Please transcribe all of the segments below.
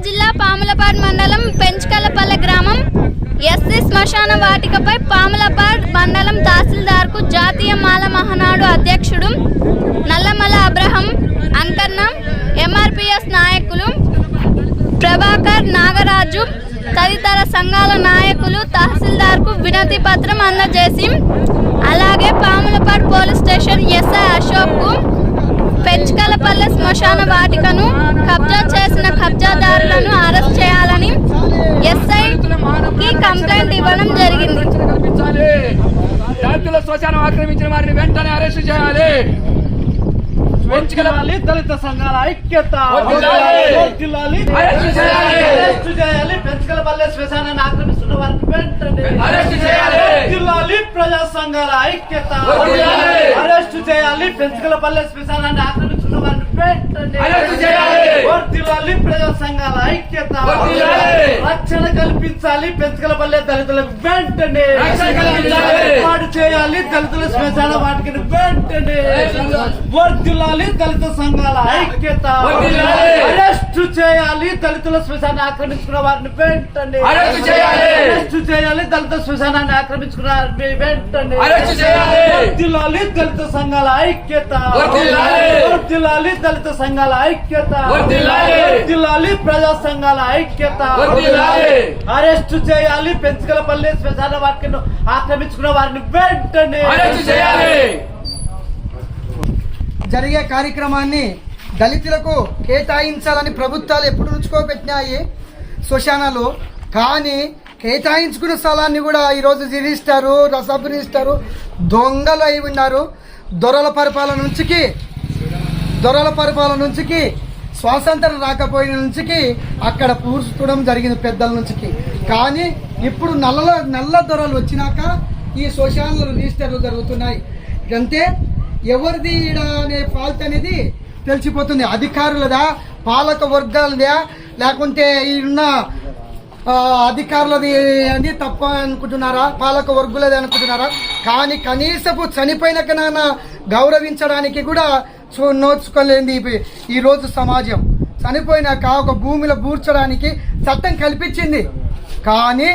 జిల్లా పాములపాడు మండలం పెంచకలపల్లె గ్రామం ఎస్సీ శ్మశాన వాటికపై పాములపాడు మండలం తహసీల్దార్కు జాతీయ మాల మహానాడు అధ్యక్షుడు నల్లమల అబ్రహం అంకన్న, ఎంఆర్పిఎస్ నాయకులు ప్రభాకర్, నాగరాజు తదితర సంఘాల నాయకులు తహసీల్దార్కు వినతి పత్రం అందజేసి, అలాగే పాములపాడు పోలీస్ స్టేషన్ ఎస్ఐ అశోక్కు పెంచకలపల్లె శ్మశాన వాటికను కబ్జా చేసిన కబ్జాదారులను అరెస్ట్ చేయాలని ఎస్ఐకి కంప్లైంట్ ఇవ్వడం జరిగింది. శ్మశానం ఆక్రమించిన వారిని వెంటనే అరెస్ట్ చేయాలి. దళిత సంఘాల ఐక్యత పెంచకలపల్లె శ్మశానాన్ని ఆక్రమిస్తున్న వారిని వెంటనే జిల్లాలి. ప్రజా సంఘాల ఐక్యత అరెస్టు చేయాలి. పెంచకలపల్లె శ్మశానాన్ని ఆక్రమిస్తున్న వారిని వెంటనే జిల్లాలి. ప్రజా సంఘాల ఐక్యత రక్షణ కల్పించాలి. పెంచకలపల్లె దళితులకు వెంటనే ఏర్పాటు చేయాలి. దళితుల శ్మశాన వాటికి వెంటనే వర్ధిల్లాలి. దళిత సంఘాల ఐక్యత అరెస్టు చేయాలి. దళితుల శ్మశానాన్ని ఆక్రమించుకున్న వారిని వెంటనే అరెస్టు చేయాలి. దళిత శ్మశానాన్ని ఆక్రమించుకున్న వారిని వెంటనే వర్ధిల్లాలి. దళిత సంఘాల ఐక్యత వర్ధిల్లాలి. దళిత సంఘాల ఐక్యత వర్ధిల్లాలి. ప్రజా సంఘాల ఐక్యత అరెస్టు చేయాలి. పెంచకలపల్లి శ్మశాన వాటికను ఆక్రమించుకున్న వారిని వెంటనే జరిగే కార్యక్రమాన్ని దళితులకు కేటాయించాలని ప్రభుత్వాలు ఎప్పుడు నుంచుకోబెట్టినాయి శ్మశానాలు. కానీ కేటాయించుకున్న స్థలాన్ని కూడా ఈరోజు రిజిస్టారు, సబ్ రిజిస్టారు దొంగలు అయి ఉన్నారు. దొరల పరిపాలన నుంచికి స్వాతంత్రం రాకపోయిన నుంచికి అక్కడ పూర్చడం జరిగింది పెద్దల నుంచికి. కానీ ఇప్పుడు నల్ల దొరలు వచ్చినాక ఈ శ్మశానాలు రిజిస్టర్లు జరుగుతున్నాయి. అంటే ఎవరిది అనే ఫాల్ట్ అనేది తెలిసిపోతుంది. అధికారులదా, పాలక వర్గాలదా, లేకుంటే ఉన్న అధికారులది అని తప్ప అనుకుంటున్నారా, పాలక వర్గులది అనుకుంటున్నారా? కానీ కనీసపు చనిపోయినకనైనా గౌరవించడానికి కూడా నోచుకోలేంది ఈరోజు సమాజం. చనిపోయినాక ఒక భూమిలో బూర్చడానికి చట్టం కల్పించింది. కానీ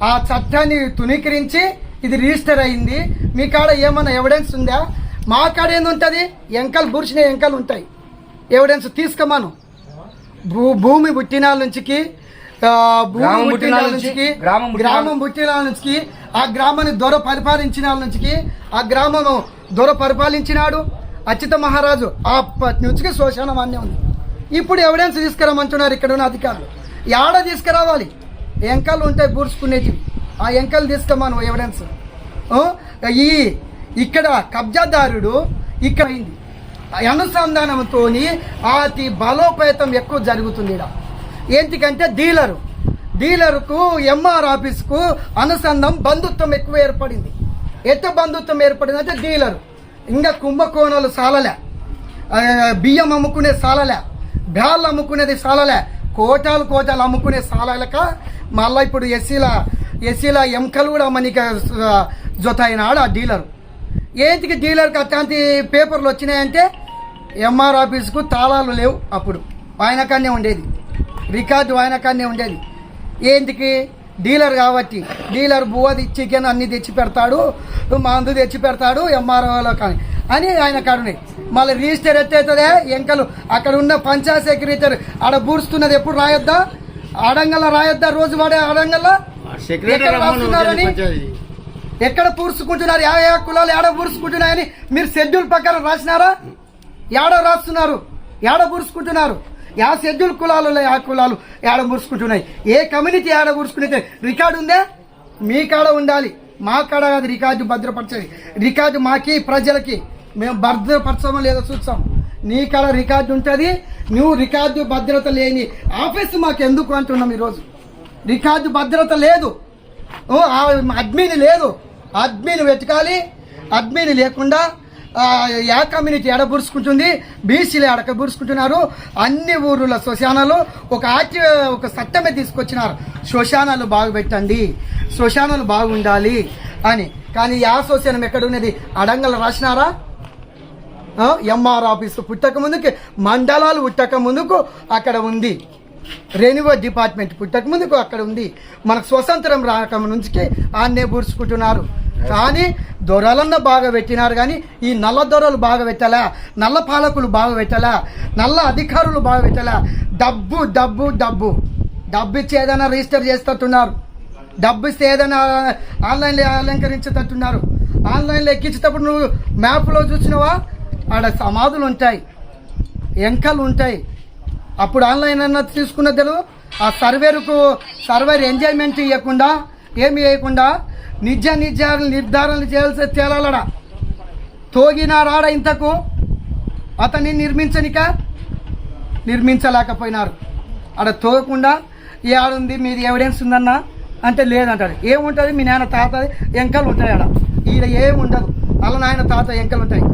ఆ చట్టాన్ని తునీకరించి ఇది రిజిస్టర్ అయింది. మీ కాడ ఏమన్నా ఎవిడెన్స్ ఉందా? మా కాడ ఏందుంటుంది? ఎంకలు బూర్చిన ఎంకలు ఉంటాయి. ఎవిడెన్స్ తీసుకోమను. భూమి పుట్టినాల నుంచి గ్రామం పుట్టినాల నుంచి ఆ గ్రామాన్ని దొర పరిపాలించిన నుంచి ఆ గ్రామం దొర పరిపాలించినాడు అచ్యుత మహారాజు. అప్పటి నుంచి శ్మశానం అన్నీ ఉంది. ఇప్పుడు ఎవిడెన్స్ తీసుకురామంటున్నారు ఇక్కడ ఉన్న అధికారులు. ఏడ తీసుకురావాలి? ఎంకలు ఉంటాయి బూర్చుకునేటివి. ఆ ఎంకలు తీసుకోమను ఎవిడెన్స్. ఇక్కడ కబ్జాదారుడు ఇక్కడ అనుసంధానంతో అతి బలోపేతం ఎక్కువ జరుగుతుంది. ఏంటికంటే డీలర్కు ఎంఆర్ ఆఫీస్కు అనుసంధానం బంధుత్వం ఎక్కువ ఏర్పడింది. ఎట్ట బంధుత్వం ఏర్పడింది అంటే డీలరు ఇంకా కుంభకోణాలు సాలలే, బియ్యం అమ్ముకునే సాలలే, బ్యాళ్ళు అమ్ముకునేది సాలలే, కోటాలు అమ్ముకునే సాలక మళ్ళీ ఇప్పుడు ఎస్సీల ఎంకలు కూడా మనకి జొతాయినాడు ఆ డీలరు. ఏంటికి డీలర్కి అట్లాంటి పేపర్లు వచ్చినాయంటే ఎంఆర్ ఆఫీస్కు తాళాలు లేవు. అప్పుడు ఆయన కాన్నే ఉండేది, రికార్డు ఆయన కాన్నే ఉండేది. ఏంటికి? డీలర్ కాబట్టి. డీలర్ బువ్వ చికెన్ అన్ని తెచ్చి పెడతాడు, మందు తెచ్చి పెడతాడు ఎంఆర్ఓలో కానీ అని ఆయన కాడున్నాయి. మళ్ళీ రిజిస్టర్ ఎత్తవుతుందే ఎంకలు అక్కడ ఉన్న పంచాయత్ సెక్రటరీ ఆడ బూర్చుతున్నది ఎప్పుడు రాయొద్దా? అడంగల్లా రాయొద్దా? రోజు వాడే అడంగల్లా రాస్తున్నారని ఎక్కడ పూర్చుకుంటున్నారు? ఏ కులాలు ఏడ పూర్చుకుంటున్నాయని మీరు షెడ్యూల్ ప్రకారం రాసినారా? ఏడ రాస్తున్నారు? ఏడ పూర్చుకుంటున్నారు? యా షెడ్యూల్ కులాలు ఆ కులాలు ఏడ పూర్చుకుంటున్నాయి? ఏ కమ్యూనిటీ ఏడ పూర్చుకునే రికార్డు ఉందే? మీ కాడ ఉండాలి, మా కాడ కాదు. రికార్డు భద్రపరచేది. రికార్డు మాకి ప్రజలకి మేము భద్రపరచమో లేదో చూస్తాం. నీ కాడ రికార్డు ఉంటుంది. నువ్వు రికార్డు భద్రత లేని ఆఫీసు మాకు ఎందుకు అంటున్నాం? ఈరోజు రికార్డు భద్రత లేదు, అడ్మిన్ లేదు. అడ్మిన్ వెతకాలి. అడ్మిన్ లేకుండా యా కమ్యూనిటీ ఎడబురుచుకుంటుంది, బీసీలు ఎడకబురుచుకుంటున్నారు. అన్ని ఊర్ల శ్మశానాలు ఒక చట్టమే తీసుకొచ్చినారు. శ్మశానాలు బాగుపెట్టండి, శ్మశానాలు బాగుండాలి అని. కానీ యా శ్మశానం ఎక్కడున్నది? అడంగలు రాసినారా? ఎంఆర్ ఆఫీసు పుట్టక ముందుకు, మండలాలు పుట్టక ముందుకు అక్కడ ఉంది. రెన్యువల్ డిపార్ట్మెంట్ పుట్టక ముందుకు అక్కడ ఉంది. మనకు స్వతంత్రం రాక నుంచి ఆన్నే బూర్చుకుంటున్నారు. కానీ దొరలన్న బాగా పెట్టినారు, కానీ ఈ నల్ల దొరలు బాగా పెట్టాలా, నల్ల పాలకులు బాగా పెట్టాలా, నల్ల అధికారులు బాగా పెట్టాలా. డబ్బు డబ్బు డబ్బు డబ్బు ఇచ్చి ఏదైనా రిజిస్టర్ చేసేటట్టున్నారు, డబ్బు ఇస్తే ఏదైనా ఆన్లైన్లో అలంకరించేటట్టున్నారు. ఆన్లైన్లో ఎక్కించేటప్పుడు నువ్వు మ్యాప్లో చూసినావా, ఆడ సమాధులు ఉంటాయి, ఎంకలు ఉంటాయి. అప్పుడు ఆన్లైన్ అన్నది తీసుకున్నది ఆ సర్వేర్ ఎంజాయ్మెంట్ ఇవ్వకుండా ఏమి వేయకుండా నిజాలు నిర్ధారణలు చేయాల్సి తేలాలడా. తోగినారాడ ఇంతకు అతన్ని నిర్మించలేకపోయినారు. ఆడ తోగకుండా ఏడుంది మీది ఎవిడెన్స్ ఉందన్నా అంటే లేదంటాడు. ఏముంటుంది, మీ నాయన తాత ఎంకలు ఉంటాయి ఆడ, ఈడ ఏముండదు. అలా నాయన తాత ఎంకలు ఉంటాయి.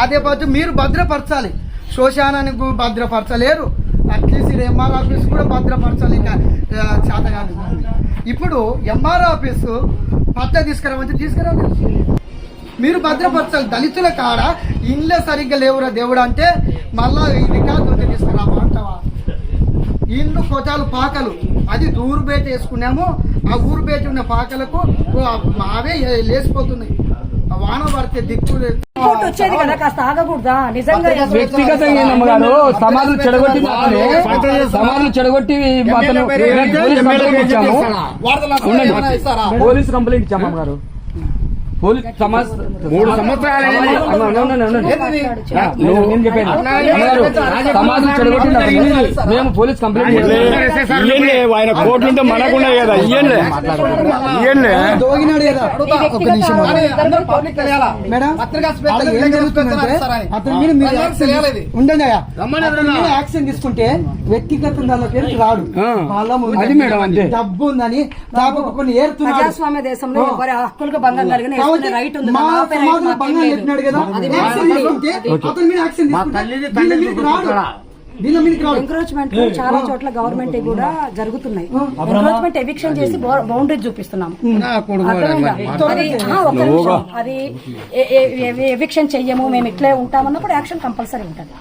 అదే పాటు మీరు భద్రపరచాలి, శ్మశానానికి భద్రపరచలేరు, అట్లీస్ట్ ఎంఆర్ ఆఫీస్ కూడా భద్రపరచాలి. చేతగాదు. ఇప్పుడు ఎంఆర్ ఆఫీసు పట్ట తీసుకురావాలి, మీరు భద్రపరచాలి. దళితుల కాడ ఇండ్లే సరిగ్గా లేవురా దేవుడు అంటే మళ్ళా ఈ రికార్డు ఉంటే తీసుకురా అంటావా. ఇండ్లు కొటాలు పాకలు అది ఊరు బయట వేసుకున్నాము. ఆ ఊరు బయట ఉన్న పాకలకు అవే లేచిపోతున్నాయి. వాన పడితే దిక్కు వచ్చేది కదా, కాస్త ఆగకూడదా? నిజంగా వ్యక్తిగతంగా అమ్మగారు సమాధులు చెడగొట్టి పోలీస్ కంప్లైంట్ ఇచ్చాము అమ్మగారు. పోలీస్ 3 సంవత్సరాలు సమాధులు చెడగొట్టి మేము పోలీస్ కంప్లైంట్ ఆయన కోర్టు ఉంటే మనకుండా కదా ఇయ్యండి. యాక్షన్ తీసుకుంటే వ్యక్తిగత రాడు. అది మేడం అంతే. డబ్బు ఉందని కొన్ని ఏరుతున్నాడు. ప్రజాస్వామ్య దేశంలో ఎవరి హక్కులకు భంగం కలిగిన రైట్ ఉంది. ఎంక్రోచ్మెంట్ చాలా చోట్ల గవర్నమెంట్ కూడా జరుగుతున్నాయి. ఎంక్రోచ్మెంట్ ఎవిక్షన్ చేసి బౌండరీ చూపిస్తున్నాం. అది ఎవిక్షన్ చెయ్యము, మేము ఇట్లే ఉంటామన్నప్పుడు యాక్షన్ కంపల్సరీ ఉంటుంది.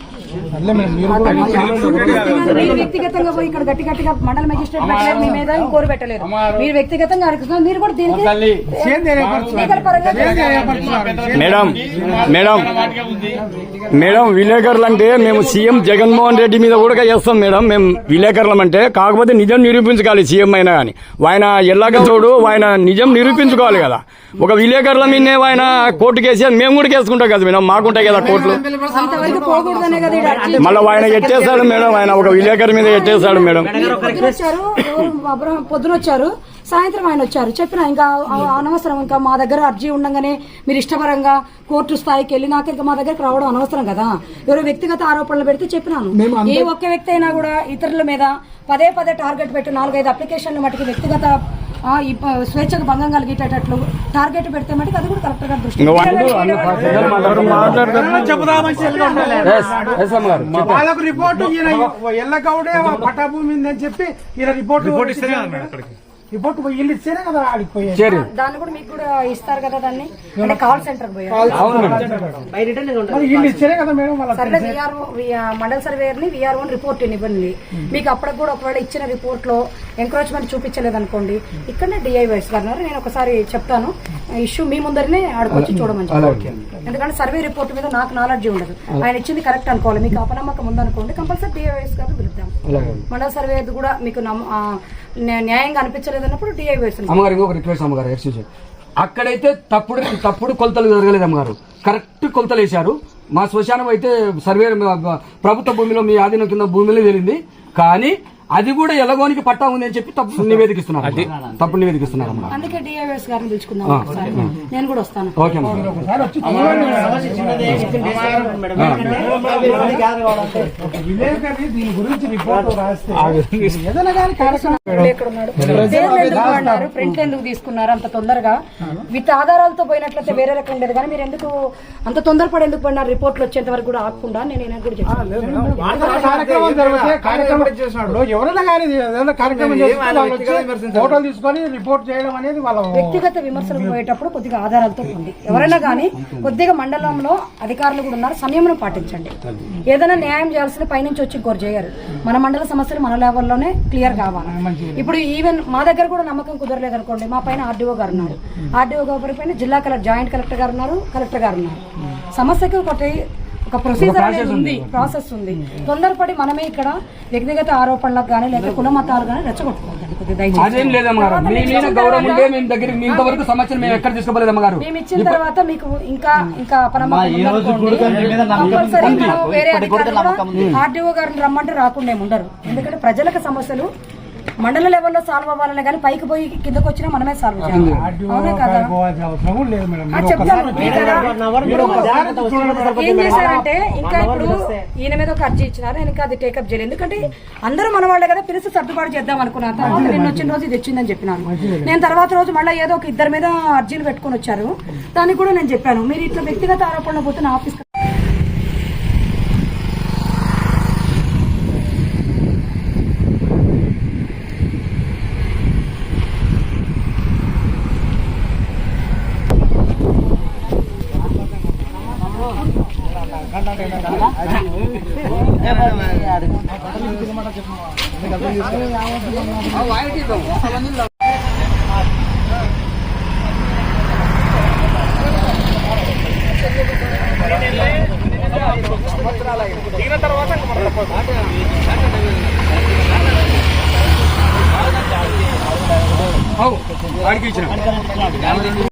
మీరు వ్యక్తిగతంగా పోయి ఇక్కడ గట్టిగా మండల మెజిస్ట్రేట్ పెట్టలేరు, మీ మీద ఇంకోరు పెట్టలేరు. మీరు వ్యక్తిగతంగా అడుగుతున్నారు, మీరు కూడా దీనికి మేడం విలేకరులు అంటే మేము సీఎం జగన్మోహన్ రెడ్డి మీద కూడా చేస్తాం మేడం. మేము విలేకరులం అంటే కాకపోతే నిజం నిరూపించుకోవాలి. సీఎం అయినా కానీ ఆయన ఎలాగ చూడు, ఆయన నిజం నిరూపించుకోవాలి కదా. ఒక విలేకరుల మీదే ఆయన కోర్టు కేసు మేము కూడా కేసుకుంటాం కదా మేడం, మాకుంటాయి కదా కోర్టులు. మళ్ళీ ఆయన ఎట్టేశాడు మేడం, ఆయన ఒక విలేకరు మీద ఎట్టేశాడు మేడం. పొద్దునొచ్చారు, సాయంత్రం ఆయన వచ్చారు, చెప్పిన ఇంకా అనవసరం, ఇంకా మా దగ్గర అర్జీ ఉండగానే మీరు ఇష్టపరంగా కోర్టు స్థాయికి వెళ్ళి నాకు ఇంకా మా దగ్గరకు రావడం అనవసరం కదా. ఎవరో వ్యక్తిగత ఆరోపణలు పెడితే చెప్పినాను. ఏ ఒక్క వ్యక్తి అయినా కూడా ఇతరుల మీద పదే టార్గెట్ పెట్టి 4-5 అప్లికేషన్లు మటుకు వ్యక్తిగత స్వేచ్ఛకు భంగం కలిగేటట్లు టార్గెట్ పెడితే మటుకు అది కూడా కరెక్ట్ గా దృష్టి రిపోర్టు ఎల్లగౌడే పటాభూమి అని చెప్పి రిపోర్ట్ ఇస్తే రిపోర్ట్ ఇల్లు ఇస్తేనే కదా ఆడిపోయారు. దాన్ని కూడా మీకు కూడా ఇస్తారు కదా, దాన్ని అంటే కాల్ సెంటర్ ఇల్లు ఇస్తేనే కదా మేడం. సరే మండల సర్వేయర్ ని VRO రిపోర్ట్ ఇవ్వండి. మీకు అప్పటికి కూడా ఒకవేళ ఇచ్చిన రిపోర్ట్ లో ఎంక్రోచ్మెంట్ చూపించలేదు అనుకోండి, ఇక్కడనే DIVS గారు నేను ఒకసారి చెప్తాను, ఇష్యూ మీ ముందరనే ఆడుకొచ్చి చూడమని చెప్పి. ఎందుకంటే సర్వే రిపోర్ట్ మీద నాకు నాలెడ్జ్ ఉండదు, ఆయన ఇచ్చింది కరెక్ట్ అనుకోవాలి. మీకు అపనమ్మకం ఉందనుకోండి, కంపల్సరీ DIVS గారు పిలుద్దాం. మండల సర్వే కూడా మీకు న్యాయంగా అనిపించలేదు అన్నప్పుడు DIVS. అమ్మగారు ఇంకొక రిక్వెస్ట్ అమ్మగారు, అక్కడైతే తప్పుడు కొలతలు జరగలేదు అమ్మగారు, కరెక్ట్ కొలతలు వేశారు. మా శ్మశానం అయితే సర్వే ప్రభుత్వ భూమిలో మీ ఆధీనం కింద భూమిలో జరిగింది, కానీ అది కూడా ఎలగోనికి పట్టా ఉంది అని చెప్పి తప్పు నివేదిస్తున్నారు. అందుకే DIVS గారిని పిలుచుకుందాం, నేను కూడా వస్తాను. ఓకే దీని గురించి రిపోర్ట్ ప్రింట్ ఎందుకు తీసుకున్నారు అంత తొందరగా? విత్ ఆధారాలతో పోయినట్లయితే వేరే రకం ఉండేది, కానీ మీరు ఎందుకు అంత తొందరపడి ఎందుకు పోయినారు? రిపోర్ట్లు వచ్చేంత వరకు కూడా ఆగకుండా నేను కూడా చెప్తాను. ఎవరైనా కానీ ఏదైనా కార్యక్రమం చేస్తే వాళ్ళు వచ్చి ఫోటోలు తీసుకొని రిపోర్ట్ చేయడం అనేది వాళ్ళ వ్యక్తిగత విమర్శలకు పోయేటప్పుడు కొద్దిగా ఆధారాలతో ఉంది. ఎవరైనా కానీ కొద్దిగా మండలంలో అధికారులు కూడా ఉన్నారు, సంయమనం పాటించండి. ఏదైనా న్యాయం చేయాల్సిన పైనుంచి వచ్చి ఇంకోరు చేయరు. మన మండల సమస్యలు మన లెవెల్లోనే క్లియర్ కావాలి. ఇప్పుడు ఈవెన్ మా దగ్గర కూడా నమ్మకం కుదరలేదు అనుకోండి, మా పైన ఆర్డీఓ గారు ఉన్నారు, ఆర్డీఓ గారి పైన జిల్లా జాయింట్ కలెక్టర్ గారు ఉన్నారు, కలెక్టర్ గారు ఉన్నారు. సమస్యకి ఒక ప్రొసీజర్ అనేది ఉంది, ప్రాసెస్ ఉంది. తొందరపడి మనమే ఇక్కడ వ్యక్తిగత ఆరోపణలకు కానీ లేదా కుల మతాలు కానీ రెచ్చగొట్టుకోవద్దండి. కొద్దిగా అదేం లేదమ్మగారు, మీ మీద గౌరవం ఉంటే మేము దగ్గర మీ ఇంతవరకు సమస్యలు మేము ఎక్కడ తీసుకోలేదమ్మగారు. మేము ఇచ్చిన తర్వాత మీకు ఇంకా అపనమ్మకం కంపల్సరీ మనం వేరే అధికారులు ఆర్డీఓ గారిని రమ్మంటే రాకుండా ఉండరు. ఎందుకంటే ప్రజలకు సమస్యలు మండల లెవెల్లో సాల్వ్ అవ్వాలనే కానీ పైకి పోయి కిందకు వచ్చినా మనమే సాల్వ్ చేయాలి. అవునా కదా? చెప్తాను. ఏం చేశారంటే ఇంకా ఇప్పుడు ఈయన మీద ఒక అర్జీ ఇచ్చినారు, నేను ఇంకా అది టేకప్ చేయలేదు. ఎందుకంటే అందరూ మన వాళ్ళే కదా, పిలిచి సర్దుబాటు చేద్దాం అనుకున్నాను. తర్వాత నిన్న వచ్చిన రోజు ఇది వచ్చిందని చెప్పినాను. నేను తర్వాత రోజు మళ్ళీ ఏదో ఒక ఇద్దరి మీద అర్జీలు పెట్టుకుని వచ్చారు. దానికి కూడా నేను చెప్పాను, మీరు ఇట్లా వ్యక్తిగత ఆరోపణలు పోతే నా ఆఫీస్ వాడికి ఇచ్చిన